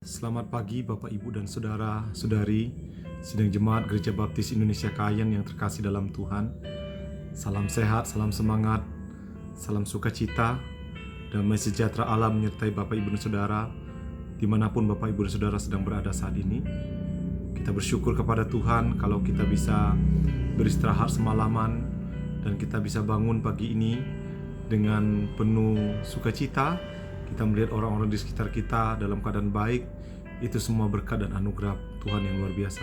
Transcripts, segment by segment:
Selamat pagi Bapak Ibu dan Saudara-saudari sidang jemaat Gereja Baptis Indonesia Kayen yang terkasih dalam Tuhan. Salam sehat, salam semangat, salam sukacita, damai sejahtera Allah menyertai Bapak Ibu dan Saudara dimanapun Bapak Ibu dan Saudara sedang berada saat ini. Kita bersyukur kepada Tuhan kalau kita bisa beristirahat semalaman dan kita bisa bangun pagi ini dengan penuh sukacita. Kita melihat orang-orang di sekitar kita dalam keadaan baik. Itu semua berkat dan anugerah Tuhan yang luar biasa.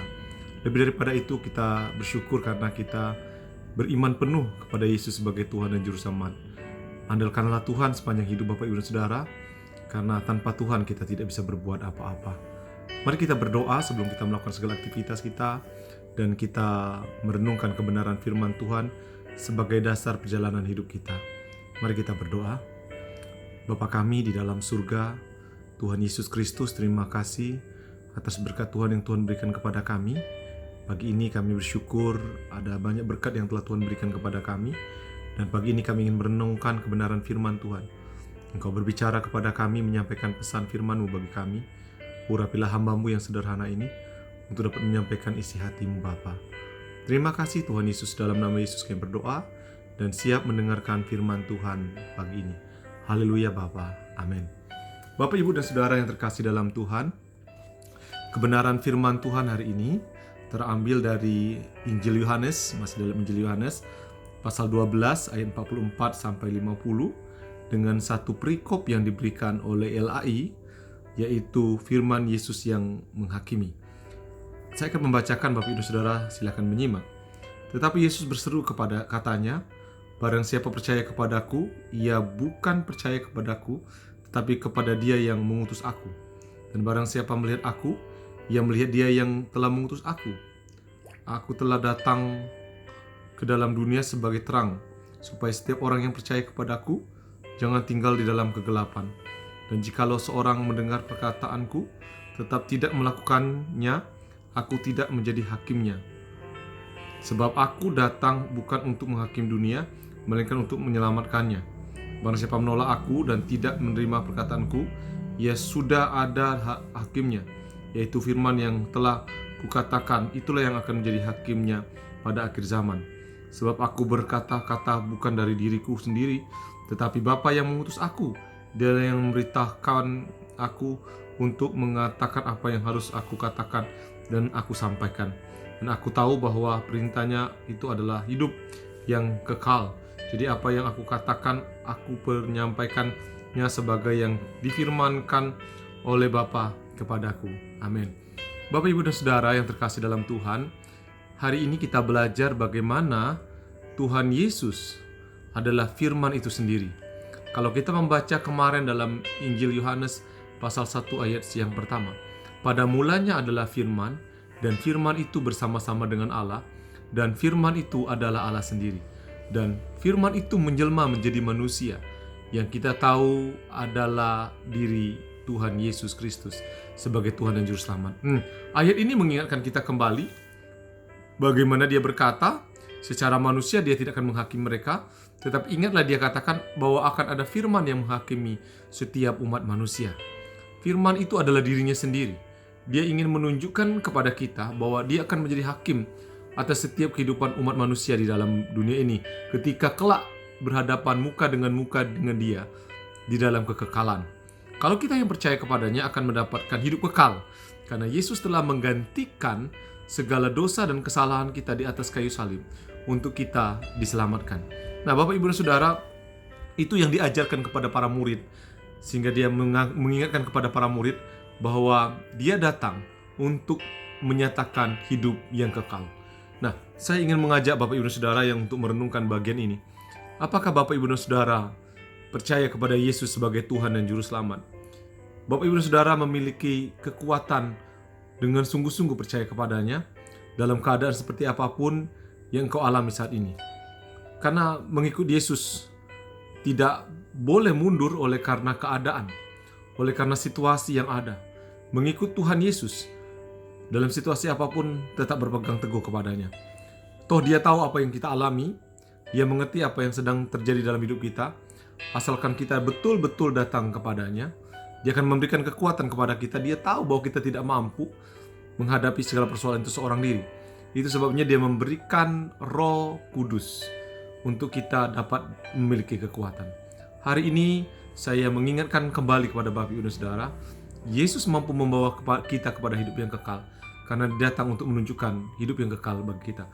Lebih daripada itu, kita bersyukur karena kita beriman penuh kepada Yesus sebagai Tuhan dan Juru Selamat. Andalkanlah Tuhan sepanjang hidup Bapak Ibu dan Saudara, karena tanpa Tuhan kita tidak bisa berbuat apa-apa. Mari kita berdoa sebelum kita melakukan segala aktivitas kita, dan kita merenungkan kebenaran firman Tuhan sebagai dasar perjalanan hidup kita. Mari kita berdoa. Bapa kami di dalam surga, Tuhan Yesus Kristus, terima kasih atas berkat Tuhan yang Tuhan berikan kepada kami. Pagi ini kami bersyukur ada banyak berkat yang telah Tuhan berikan kepada kami. Dan pagi ini kami ingin merenungkan kebenaran firman Tuhan. Engkau berbicara kepada kami, menyampaikan pesan firman-Mu bagi kami. Urapilah hamba-Mu yang sederhana ini untuk dapat menyampaikan isi hati-Mu Bapa. Terima kasih Tuhan Yesus, dalam nama Yesus kami berdoa dan siap mendengarkan firman Tuhan pagi ini. Haleluya Bapa, amin. Bapak, Ibu, dan Saudara yang terkasih dalam Tuhan, kebenaran firman Tuhan hari ini terambil dari Injil Yohanes, masih dalam Injil Yohanes, pasal 12 ayat 44 sampai 50, dengan satu perikop yang diberikan oleh LAI, yaitu firman Yesus yang menghakimi. Saya akan membacakan, Bapak, Ibu, dan Saudara, silakan menyimak. Tetapi Yesus berseru katanya, barang siapa percaya kepadaku, ia bukan percaya kepadaku, tetapi kepada Dia yang mengutus aku. Dan barang siapa melihat aku, ia melihat Dia yang telah mengutus aku. Aku telah datang ke dalam dunia sebagai terang, supaya setiap orang yang percaya kepadaku jangan tinggal di dalam kegelapan. Dan jikalau seorang mendengar perkataanku, tetap tidak melakukannya, aku tidak menjadi hakimnya. Sebab aku datang bukan untuk menghakim dunia, melainkan untuk menyelamatkannya. Barang siapa menolak aku dan tidak menerima perkataanku, ia sudah ada hakimnya, yaitu firman yang telah kukatakan, itulah yang akan menjadi hakimnya pada akhir zaman. Sebab aku berkata-kata bukan dari diriku sendiri, tetapi Bapa yang mengutus aku, Dia yang memberitakan aku untuk mengatakan apa yang harus aku katakan dan aku sampaikan. Dan aku tahu bahwa perintahnya itu adalah hidup yang kekal. Jadi apa yang aku katakan, aku menyampaikannya sebagai yang difirmankan oleh Bapa kepadaku. Amin. Bapak, Ibu, dan Saudara yang terkasih dalam Tuhan, hari ini kita belajar bagaimana Tuhan Yesus adalah firman itu sendiri. Kalau kita membaca kemarin dalam Injil Yohanes pasal 1 ayat yang pertama, pada mulanya adalah firman, dan firman itu bersama-sama dengan Allah, dan firman itu adalah Allah sendiri. Dan firman itu menjelma menjadi manusia, yang kita tahu adalah diri Tuhan Yesus Kristus sebagai Tuhan dan Juru Selamat. Ayat ini mengingatkan kita kembali bagaimana Dia berkata, secara manusia Dia tidak akan menghakimi mereka, tetapi ingatlah Dia katakan bahwa akan ada firman yang menghakimi setiap umat manusia. Firman itu adalah dirinya sendiri. Dia ingin menunjukkan kepada kita bahwa Dia akan menjadi hakim atas setiap kehidupan umat manusia di dalam dunia ini, ketika kelak berhadapan muka dengan Dia di dalam kekekalan. Kalau kita yang percaya kepadanya akan mendapatkan hidup kekal, karena Yesus telah menggantikan segala dosa dan kesalahan kita di atas kayu salib untuk kita diselamatkan. Nah, Bapak, Ibu, dan Saudara, itu yang diajarkan kepada para murid, sehingga Dia mengingatkan kepada para murid bahwa Dia datang untuk menyatakan hidup yang kekal. Nah, saya ingin mengajak Bapak, Ibu, dan Saudara yang untuk merenungkan bagian ini. Apakah Bapak, Ibu, dan Saudara percaya kepada Yesus sebagai Tuhan dan Juru Selamat? Bapak, Ibu, dan Saudara memiliki kekuatan dengan sungguh-sungguh percaya kepadanya dalam keadaan seperti apapun yang kau alami saat ini. Karena mengikut Yesus tidak boleh mundur oleh karena keadaan, oleh karena situasi yang ada. Mengikut Tuhan Yesus dalam situasi apapun tetap berpegang teguh kepadanya. Toh Dia tahu apa yang kita alami, Dia mengerti apa yang sedang terjadi dalam hidup kita. Asalkan kita betul-betul datang kepadanya, Dia akan memberikan kekuatan kepada kita. Dia tahu bahwa kita tidak mampu menghadapi segala persoalan itu seorang diri. Itu sebabnya dia memberikan Roh Kudus untuk kita dapat memiliki kekuatan. Hari ini saya mengingatkan kembali kepada Bapak Ibu dan Saudara, Yesus mampu membawa kita kepada hidup yang kekal, karena dia datang untuk menunjukkan hidup yang kekal bagi kita.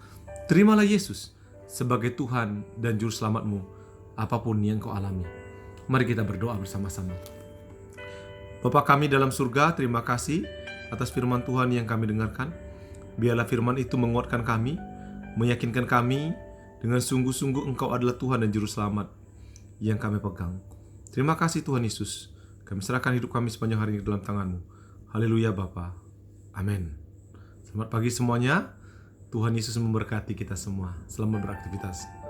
Terimalah Yesus sebagai Tuhan dan Juru Selamatmu, apapun yang kau alami. Mari kita berdoa bersama-sama. Bapa kami dalam surga, terima kasih atas firman Tuhan yang kami dengarkan. Biarlah firman itu menguatkan kami, meyakinkan kami dengan sungguh-sungguh Engkau adalah Tuhan dan Juru Selamat yang kami pegang. Terima kasih Tuhan Yesus. Kami serahkan hidup kami sepanjang hari ini dalam tangan-Mu. Haleluya Bapa. Amin. Selamat pagi semuanya. Tuhan Yesus memberkati kita semua. Selamat beraktivitas.